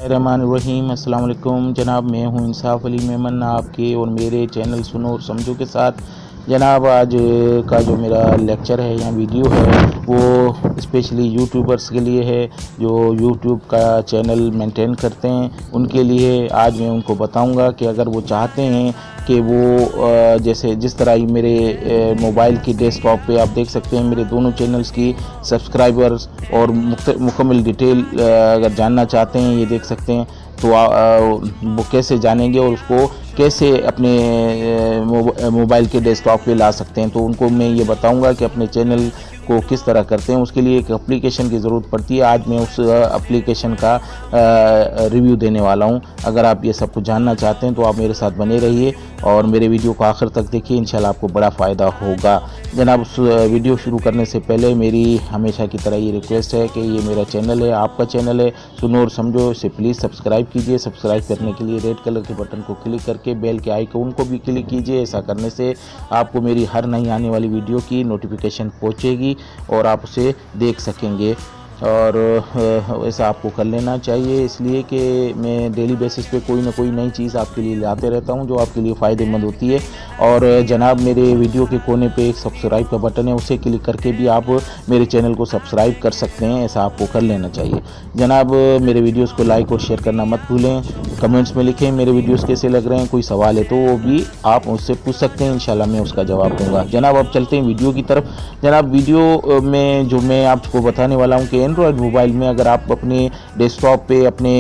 रहमानिर्रहीम। अस्सलाम वालेकुम जनाब, मैं हूं इंसाफ अली मेमन आपके और मेरे चैनल सुनो और समझो के साथ। जनाब आज का जो मेरा लेक्चर है या वीडियो है वो स्पेशली यूट्यूबर्स के लिए है जो यूट्यूब का चैनल मेंटेन करते हैं। उनके लिए आज मैं उनको बताऊंगा कि अगर वो चाहते हैं कि वो जैसे जिस तरह ही मेरे मोबाइल की डेस्कटॉप पे आप देख सकते हैं मेरे दोनों चैनल्स की सब्सक्राइबर्स और मुकम्मल डिटेल अगर जानना चाहते हैं ये देख सकते हैं। तो वो कैसे जानेंगे और उसको कैसे अपने मोबाइल के डेस्कटॉप पे ला सकते हैं, तो उनको मैं ये बताऊंगा कि अपने चैनल को किस तरह करते हैं। उसके लिए एक एप्लीकेशन की ज़रूरत पड़ती है। आज मैं उस एप्लीकेशन का रिव्यू देने वाला हूं। अगर आप ये सब कुछ जानना चाहते हैं तो आप मेरे साथ बने रहिए और मेरे वीडियो को आखिर तक देखिए, इंशाल्लाह आपको बड़ा फ़ायदा होगा। जनाब उस वीडियो शुरू करने से पहले मेरी हमेशा की तरह ये रिक्वेस्ट है कि ये मेरा चैनल है, आपका चैनल है, सुनो और समझो, इसे प्लीज़ सब्सक्राइब कीजिए। सब्सक्राइब करने के लिए रेड कलर के बटन को क्लिक करके बेल के आइकन को भी क्लिक कीजिए। ऐसा करने से आपको मेरी हर नई आने वाली वीडियो की नोटिफिकेशन पहुंचेगी और आप उसे देख सकेंगे। और ऐसा आपको कर लेना चाहिए, इसलिए कि मैं डेली बेसिस पे कोई ना कोई नई चीज़ आपके लिए लाते रहता हूं जो आपके लिए फ़ायदेमंद होती है। और जनाब मेरे वीडियो के कोने पे एक सब्सक्राइब का बटन है, उसे क्लिक करके भी आप मेरे चैनल को सब्सक्राइब कर सकते हैं। ऐसा आपको कर लेना चाहिए। जनाब मेरे वीडियोज़ को लाइक और शेयर करना मत भूलें। कमेंट्स में लिखें मेरे वीडियोज़ कैसे लग रहे हैं, कोई सवाल है तो वो भी आप मुझसे पूछ सकते हैं, इंशाल्लाह मैं उसका जवाब दूँगा। जनाब अब चलते हैं वीडियो की तरफ। जनाब वीडियो में जो मैं आपको बताने वाला हूँ कि एंड्रॉयड मोबाइल में अगर आप अपने डेस्कटॉप पे अपने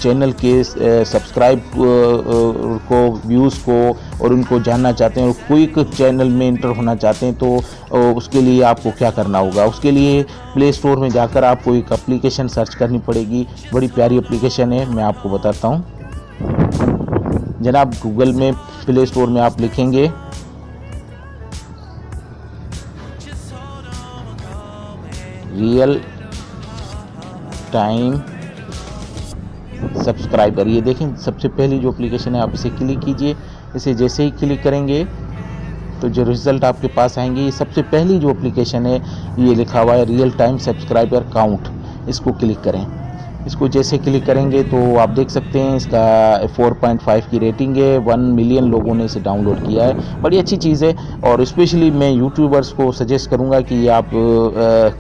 चैनल के सब्सक्राइब को, व्यूज़ को और उनको जानना चाहते हैं और क्विक चैनल में इंटर होना चाहते हैं तो उसके लिए आपको क्या करना होगा। उसके लिए प्ले स्टोर में जाकर आपको एक एप्लीकेशन सर्च करनी पड़ेगी। बड़ी प्यारी एप्लीकेशन है, मैं आपको बताता हूँ। जनाब गूगल में प्ले स्टोर में आप लिखेंगे रियल टाइम सब्सक्राइबर। ये देखें सबसे पहली जो एप्लीकेशन है, आप इसे क्लिक कीजिए। इसे जैसे ही क्लिक करेंगे तो जो रिज़ल्ट आपके पास आएंगे, ये सबसे पहली जो एप्लीकेशन है ये लिखा हुआ है रियल टाइम सब्सक्राइबर काउंट। इसको क्लिक करें। इसको जैसे क्लिक करेंगे तो आप देख सकते हैं इसका 4.5 की रेटिंग है। 1 मिलियन लोगों ने इसे डाउनलोड किया है। बड़ी अच्छी चीज़ है और स्पेशली मैं यूट्यूबर्स को सजेस्ट करूंगा कि ये आप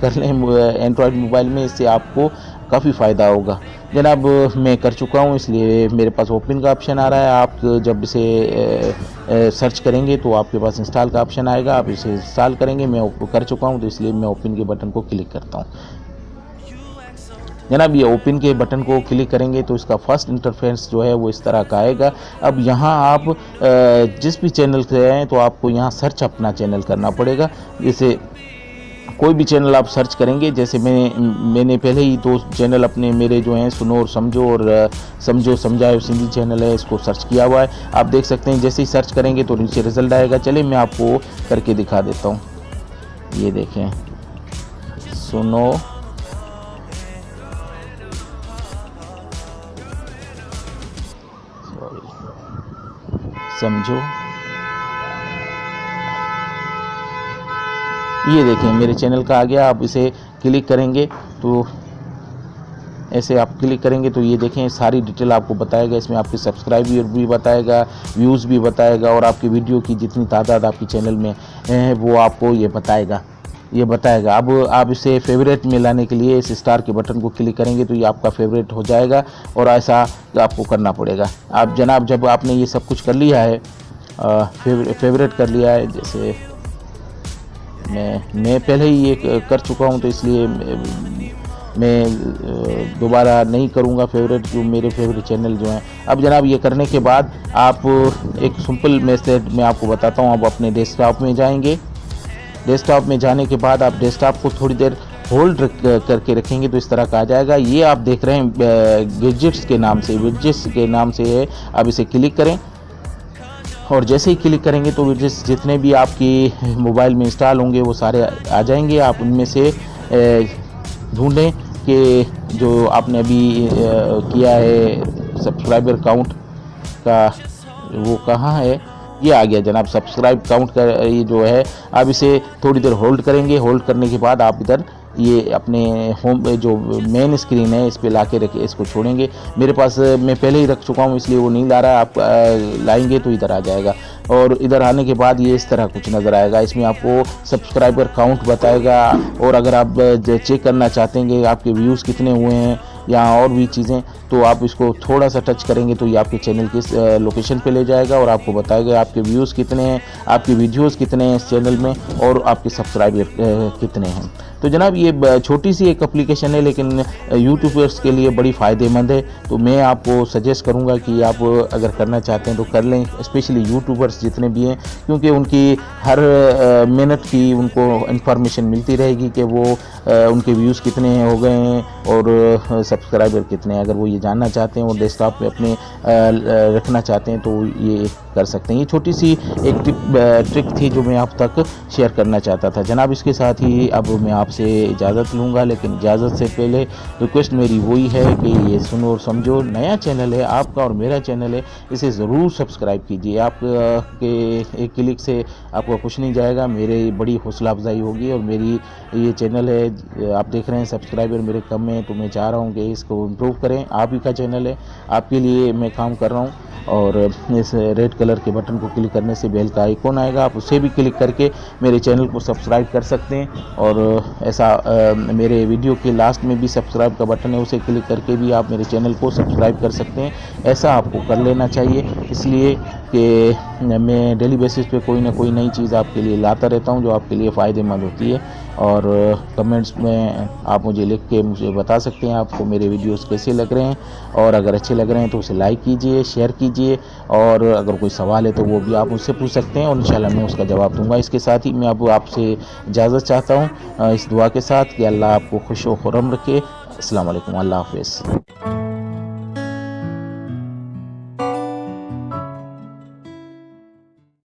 कर लें एंड्रॉयड मोबाइल में, इससे आपको काफ़ी फ़ायदा होगा। जनाब मैं कर चुका हूँ, इसलिए मेरे पास ओपन का ऑप्शन आ रहा है। आप जब इसे सर्च करेंगे तो आपके पास इंस्टॉल का ऑप्शन आएगा, आप इसे इंस्टॉल करेंगे। मैं कर चुका हूँ तो इसलिए मैं ओपन के बटन को क्लिक करता हूँ। जनाब ये ओपन के बटन को क्लिक करेंगे तो इसका फर्स्ट इंटरफेस जो है वो इस तरह का आएगा। अब यहाँ आप जिस भी चैनल से हैं तो आपको यहाँ सर्च अपना चैनल करना पड़ेगा। जैसे कोई भी चैनल आप सर्च करेंगे, जैसे मैंने पहले ही 2 चैनल अपने मेरे जो हैं सुनो और समझो समझाए सिंधी चैनल है, इसको सर्च किया हुआ है। आप देख सकते हैं जैसे ही सर्च करेंगे तो नीचे रिजल्ट आएगा। चलिए मैं आपको करके दिखा देता हूँ। ये देखें सुनो समझो, ये देखें मेरे चैनल का आ गया। आप इसे क्लिक करेंगे तो ऐसे आप क्लिक करेंगे तो ये देखें सारी डिटेल आपको बताएगा। इसमें आपके सब्सक्राइब भी बताएगा, व्यूज़ भी बताएगा और आपकी वीडियो की जितनी तादाद आपके चैनल में है वो आपको ये बताएगा। अब आप इसे फेवरेट में लाने के लिए इस स्टार के बटन को क्लिक करेंगे तो ये आपका फेवरेट हो जाएगा और ऐसा आपको करना पड़ेगा। आप जनाब जब आपने ये सब कुछ कर लिया है, फेवरेट कर लिया है, जैसे मैं पहले ही ये कर चुका हूँ तो इसलिए मैं दोबारा नहीं करूँगा फेवरेट, जो मेरे फेवरेट चैनल जो हैं। अब जनाब ये करने के बाद आप एक सिंपल मेथड मैं आपको बताता हूँ। आप अपने डेस्कटॉप में जाएंगे। डेस्कटॉप में जाने के बाद आप डेस्कटॉप को थोड़ी देर होल्ड करके रखेंगे तो इस तरह का आ जाएगा। ये आप देख रहे हैं विजेट्स के नाम से है। आप इसे क्लिक करें और जैसे ही क्लिक करेंगे तो विजेट्स जितने भी आपकी मोबाइल में इंस्टॉल होंगे वो सारे आ जाएंगे। आप उनमें से ढूंढें कि जो आपने अभी किया है सब्सक्राइबर काउंट का वो कहाँ है। ये आ गया जनाब सब्सक्राइब काउंट का, ये जो है। आप इसे थोड़ी देर होल्ड करेंगे। होल्ड करने के बाद आप इधर ये अपने होम जो मेन स्क्रीन है इस पे ला के रखे, इसको छोड़ेंगे। मेरे पास मैं पहले ही रख चुका हूँ इसलिए वो नहीं ला रहा। आप लाएंगे तो इधर आ जाएगा, और इधर आने के बाद ये इस तरह कुछ नज़र आएगा। इसमें आपको सब्सक्राइबर काउंट बताएगा, और अगर आप चेक करना चाहते हैं कि आपके व्यूज़ कितने हुए हैं या और भी चीज़ें, तो आप इसको थोड़ा सा टच करेंगे तो ये आपके चैनल की लोकेशन पे ले जाएगा और आपको बताएगा आपके व्यूज़ कितने हैं, आपके वीडियोस कितने हैं इस चैनल में, और आपके सब्सक्राइबर कितने हैं। तो जनाब ये छोटी सी एक एप्लीकेशन है, लेकिन यूट्यूबर्स के लिए बड़ी फ़ायदेमंद है। तो मैं आपको सजेस्ट करूंगा कि आप अगर करना चाहते हैं तो कर लें, स्पेशली यूट्यूबर्स जितने भी हैं, क्योंकि उनकी हर मिनट की उनको इन्फॉर्मेशन मिलती रहेगी कि वो उनके व्यूज़ कितने हो गए हैं और सब्सक्राइबर कितने हैं। अगर वो ये जानना चाहते हैं और डेस्कटॉप पे अपने रखना चाहते हैं तो ये कर सकते हैं। ये छोटी सी एक ट्रिक थी जो मैं आप तक शेयर करना चाहता था जनाब। इसके साथ ही अब मैं आपसे इजाज़त लूँगा, लेकिन इजाज़त से पहले रिक्वेस्ट मेरी वही है कि ये सुनो और समझो नया चैनल है आपका और मेरा चैनल है, इसे ज़रूर सब्सक्राइब कीजिए। आप के एक क्लिक से आपको कुछ नहीं जाएगा, मेरे बड़ी हौसला अफजाई होगी। और मेरी ये चैनल है, आप देख रहे हैं सब्सक्राइबर मेरे कम हैं, तो मैं चाह रहा हूँ कि इसको इम्प्रूव करें। आप ही का चैनल है, आपके लिए मैं काम कर रहा हूँ। और इस रेड कलर के बटन को क्लिक करने से बेल का आइकॉन आएगा, आप उसे भी क्लिक करके मेरे चैनल को सब्सक्राइब कर सकते हैं। और ऐसा मेरे वीडियो के लास्ट में भी सब्सक्राइब का बटन है, उसे क्लिक करके भी आप मेरे चैनल को सब्सक्राइब कर सकते हैं। ऐसा आपको कर लेना चाहिए, इसलिए कि मैं डेली बेसिस पे कोई ना कोई नई चीज़ आपके लिए लाता रहता हूं जो आपके लिए फ़ायदेमंद होती है। और कमेंट्स में आप मुझे लिख के मुझे बता सकते हैं आपको मेरे वीडियोस कैसे लग रहे हैं, और अगर अच्छे लग रहे हैं तो उसे लाइक कीजिए, शेयर कीजिए, और अगर कोई सवाल है तो वो भी आप मुझसे पूछ सकते हैं और इंशाल्लाह मैं उसका जवाब दूंगा। इसके साथ ही मैं अब आपसे इजाज़त चाहता हूँ इस दुआ के साथ कि अल्लाह आपको खुश व खुर्रम रखे। अस्सलाम वालेकुम, अल्लाह हाफ़िज़।